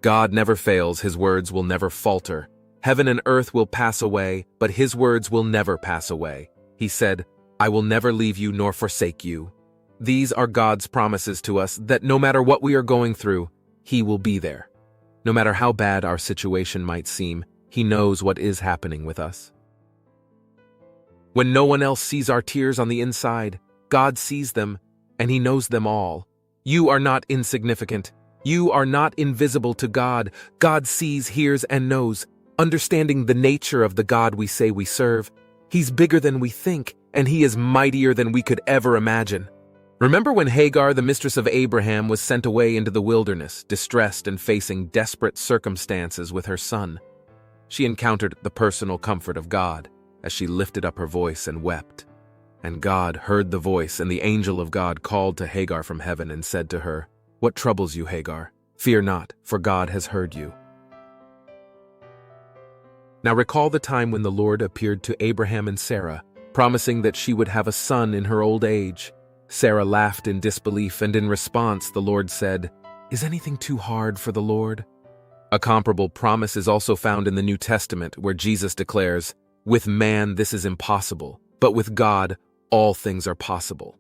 God never fails, his words will never falter. Heaven and earth will pass away, but his words will never pass away. He said, I will never leave you nor forsake you. These are God's promises to us that no matter what we are going through, he will be there. No matter how bad our situation might seem, he knows what is happening with us. When no one else sees our tears on the inside, God sees them, and he knows them all. You are not insignificant. You are not invisible to God. God sees, hears, and knows. Understanding the nature of the God we say we serve, he's bigger than we think, and he is mightier than we could ever imagine. Remember when Hagar, the mistress of Abraham, was sent away into the wilderness, distressed and facing desperate circumstances with her son? She encountered the personal comfort of God as she lifted up her voice and wept. And God heard the voice, and the angel of God called to Hagar from heaven and said to her, What troubles you, Hagar? Fear not, for God has heard you. Now recall the time when the Lord appeared to Abraham and Sarah, promising that she would have a son in her old age. Sarah laughed in disbelief, and in response the Lord said, Is anything too hard for the Lord? A comparable promise is also found in the New Testament, where Jesus declares, With man this is impossible, but with God all things are possible.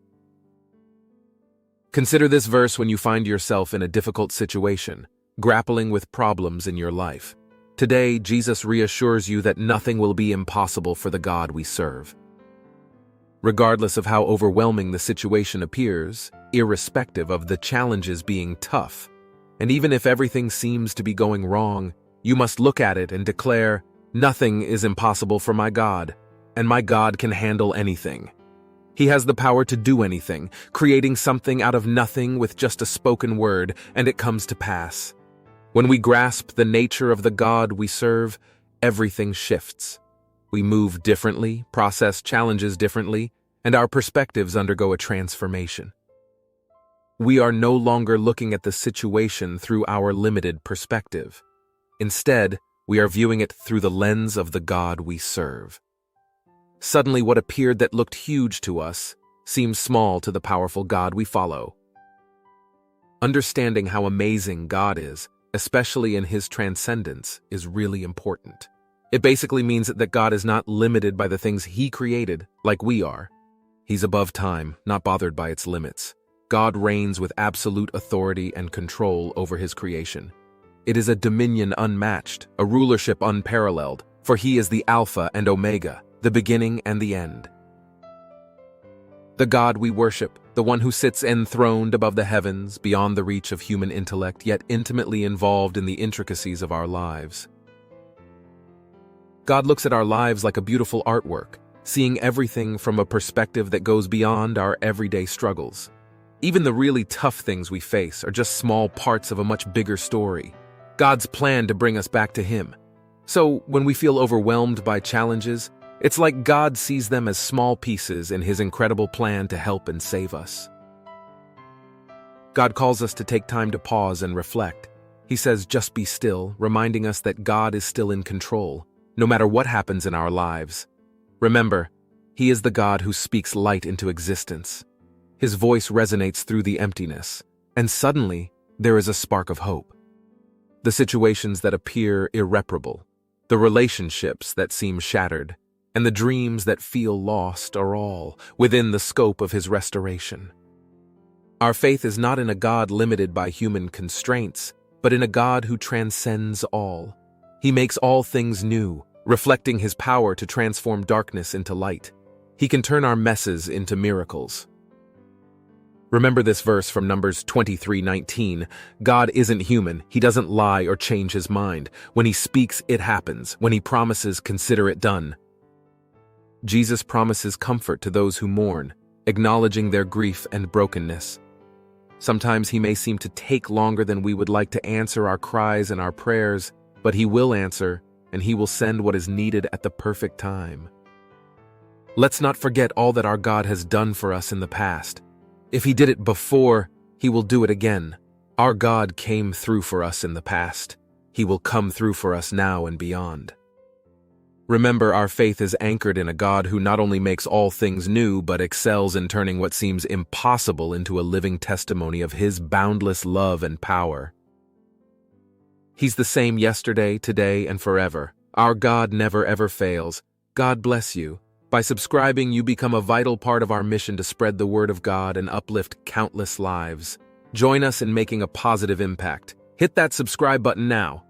Consider this verse when you find yourself in a difficult situation, grappling with problems in your life. Today, Jesus reassures you that nothing will be impossible for the God we serve. Regardless of how overwhelming the situation appears, irrespective of the challenges being tough, and even if everything seems to be going wrong, you must look at it and declare, Nothing is impossible for my God, and my God can handle anything. He has the power to do anything, creating something out of nothing with just a spoken word, and it comes to pass. When we grasp the nature of the God we serve, everything shifts. We move differently, process challenges differently, and our perspectives undergo a transformation. We are no longer looking at the situation through our limited perspective. Instead, we are viewing it through the lens of the God we serve. Suddenly, what appeared that looked huge to us seems small to the powerful God we follow. Understanding how amazing God is, especially in his transcendence, is really important. It basically means that God is not limited by the things he created like we are. He's above time, not bothered by its limits. God reigns with absolute authority and control over his creation. It is a dominion unmatched, a rulership unparalleled, for he is the Alpha and Omega, the beginning and the end. The God we worship, the one who sits enthroned above the heavens, beyond the reach of human intellect, yet intimately involved in the intricacies of our lives. God looks at our lives like a beautiful artwork, seeing everything from a perspective that goes beyond our everyday struggles. Even the really tough things we face are just small parts of a much bigger story, God's plan to bring us back to him. So when we feel overwhelmed by challenges, it's like God sees them as small pieces in his incredible plan to help and save us. God calls us to take time to pause and reflect. He says, just be still, reminding us that God is still in control, no matter what happens in our lives. Remember, he is the God who speaks light into existence. His voice resonates through the emptiness, and suddenly there is a spark of hope. The situations that appear irreparable, the relationships that seem shattered, and the dreams that feel lost are all within the scope of his restoration. Our faith is not in a God limited by human constraints, but in a God who transcends all. He makes all things new, reflecting his power to transform darkness into light. He can turn our messes into miracles. Remember this verse from Numbers 23:19. God isn't human. He doesn't lie or change his mind. When he speaks, it happens. When he promises, consider it done. Jesus promises comfort to those who mourn, acknowledging their grief and brokenness. Sometimes he may seem to take longer than we would like to answer our cries and our prayers, but he will answer, and he will send what is needed at the perfect time. Let's not forget all that our God has done for us in the past. If he did it before, he will do it again. Our God came through for us in the past. He will come through for us now and beyond. Remember, our faith is anchored in a God who not only makes all things new, but excels in turning what seems impossible into a living testimony of his boundless love and power. He's the same yesterday, today, and forever. Our God never ever fails. God bless you. By subscribing, you become a vital part of our mission to spread the word of God and uplift countless lives. Join us in making a positive impact. Hit that subscribe button now